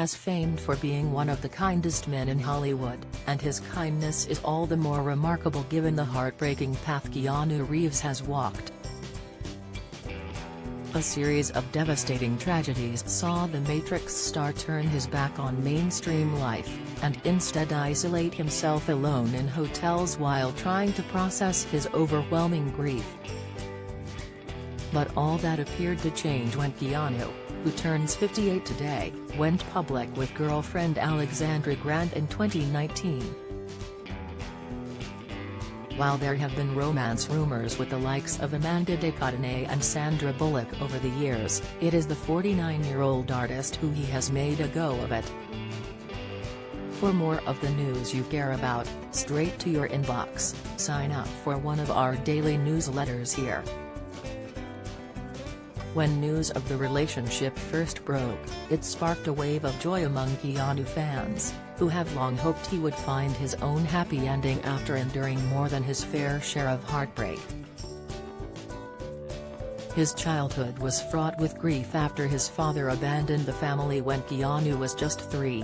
has famed for being one of the kindest men in Hollywood, and his kindness is all the more remarkable given the heartbreaking path Keanu Reeves has walked. A series of devastating tragedies saw the Matrix star turn his back on mainstream life, and instead isolate himself alone in hotels while trying to process his overwhelming grief. But all that appeared to change when Keanu, who turns 58 today, went public with girlfriend Alexandra Grant in 2019. While there have been romance rumors with the likes of Amanda de Cadenet and Sandra Bullock over the years, it is the 49-year-old artist who he has made a go of it. For more of the news you care about, straight to your inbox, sign up for one of our daily newsletters here. When news of the relationship first broke, it sparked a wave of joy among Keanu fans, who have long hoped he would find his own happy ending after enduring more than his fair share of heartbreak. His childhood was fraught with grief after his father abandoned the family when Keanu was just 3.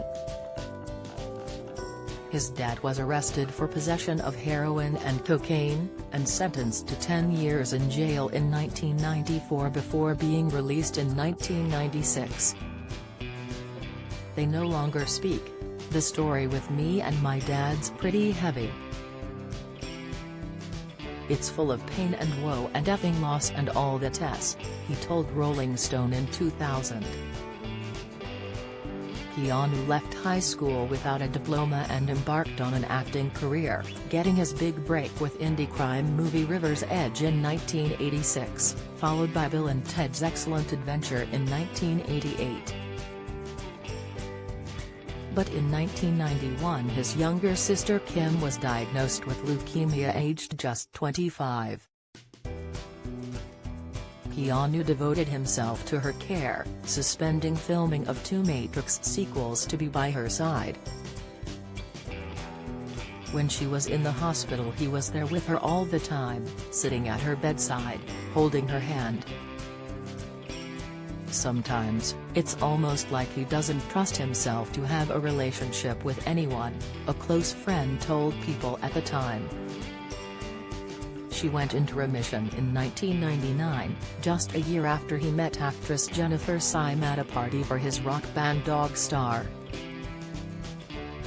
His dad was arrested for possession of heroin and cocaine, and sentenced to 10 years in jail in 1994 before being released in 1996. They no longer speak. The story with me and my dad's pretty heavy. It's full of pain and woe and effing loss and all the tests, he told Rolling Stone in 2000. Keanu left high school without a diploma and embarked on an acting career, getting his big break with indie crime movie River's Edge in 1986, followed by Bill and Ted's Excellent Adventure in 1988. But in 1991 his younger sister Kim was diagnosed with leukemia aged just 25. Keanu devoted himself to her care, suspending filming of 2 Matrix sequels to be by her side. When she was in the hospital he was there with her all the time, sitting at her bedside, holding her hand. Sometimes, it's almost like he doesn't trust himself to have a relationship with anyone, a close friend told People at the time. She went into remission in 1999, just a year after he met actress Jennifer Syme at a party for his rock band Dog Star.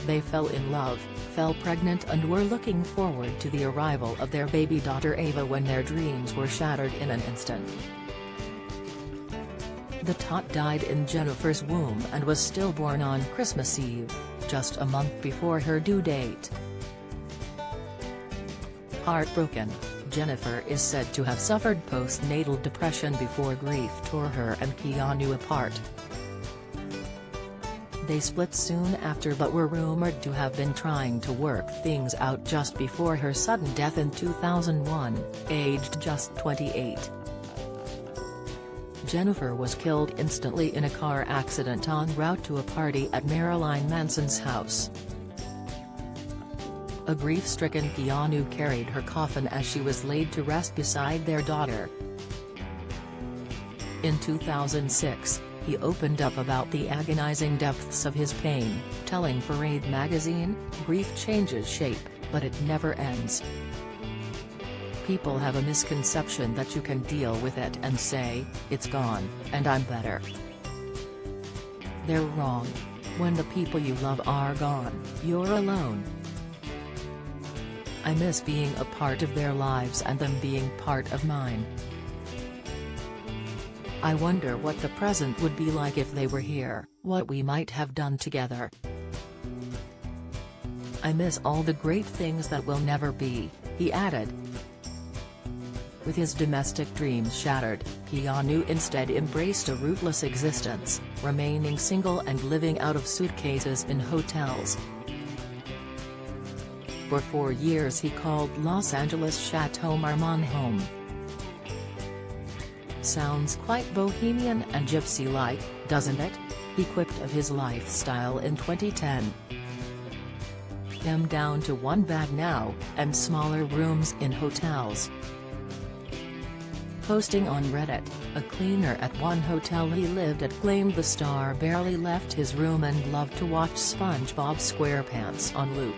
They fell in love, fell pregnant and were looking forward to the arrival of their baby daughter Ava when their dreams were shattered in an instant. The tot died in Jennifer's womb and was stillborn on Christmas Eve, just a month before her due date. Heartbroken, Jennifer is said to have suffered postnatal depression before grief tore her and Keanu apart. They split soon after but were rumored to have been trying to work things out just before her sudden death in 2001, aged just 28. Jennifer was killed instantly in a car accident en route to a party at Marilyn Manson's house. A grief-stricken Keanu carried her coffin as she was laid to rest beside their daughter. In 2006, he opened up about the agonizing depths of his pain, telling Parade magazine, "Grief changes shape, but it never ends. People have a misconception that you can deal with it and say, it's gone, and I'm better. They're wrong. When the people you love are gone, you're alone. I miss being a part of their lives and them being part of mine. I wonder what the present would be like if they were here, what we might have done together. I miss all the great things that will never be," he added. With his domestic dreams shattered, Keanu instead embraced a rootless existence, remaining single and living out of suitcases in hotels. For 4 years he called Los Angeles Chateau Marmont home. Sounds quite bohemian and gypsy-like, doesn't it? He quipped of his lifestyle in 2010. I'm down to 1 bag now, and smaller rooms in hotels. Posting on Reddit, a cleaner at one hotel he lived at claimed the star barely left his room and loved to watch SpongeBob SquarePants on loop.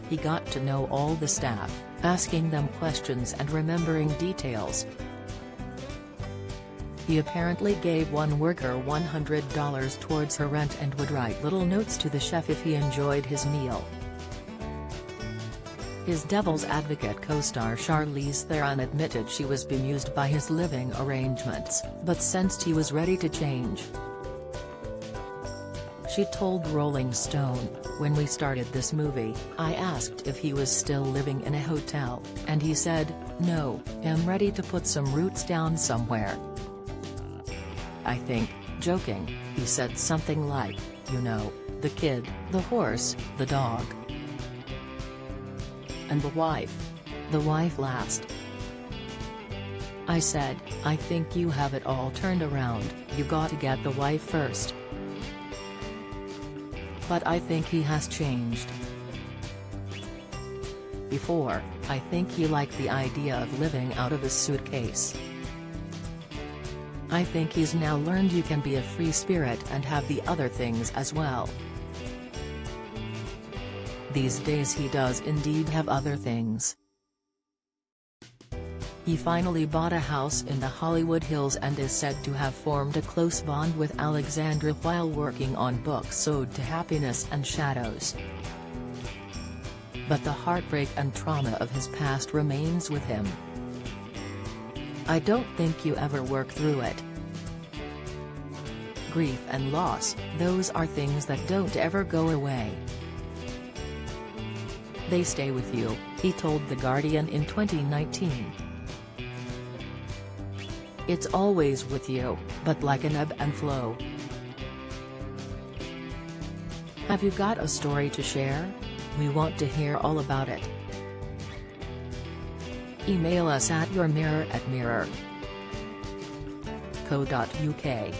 He got to know all the staff, asking them questions and remembering details. He apparently gave one worker $100 towards her rent and would write little notes to the chef if he enjoyed his meal. His Devil's Advocate co-star Charlize Theron admitted she was bemused by his living arrangements, but sensed he was ready to change. She told Rolling Stone, "When we started this movie, I asked if he was still living in a hotel, and he said, 'No, I'm ready to put some roots down somewhere.' I think, joking, he said something like, 'You know, the kid, the horse, the dog. And the wife. The wife last.' I said, 'I think you have it all turned around, you gotta get the wife first.' But I think he has changed. Before, I think he liked the idea of living out of his suitcase. I think he's now learned you can be a free spirit and have the other things as well. These days he does indeed have other things. He finally bought a house in the Hollywood Hills and is said to have formed a close bond with Alexandra while working on books Ode to Happiness and Shadows. But the heartbreak and trauma of his past remains with him. I don't think you ever work through it. Grief and loss, those are things that don't ever go away. They stay with you," he told The Guardian in 2019. "It's always with you, but like an ebb and flow. Have you got a story to share? We want to hear all about it. Email us at yourmirror@mirror.co.uk.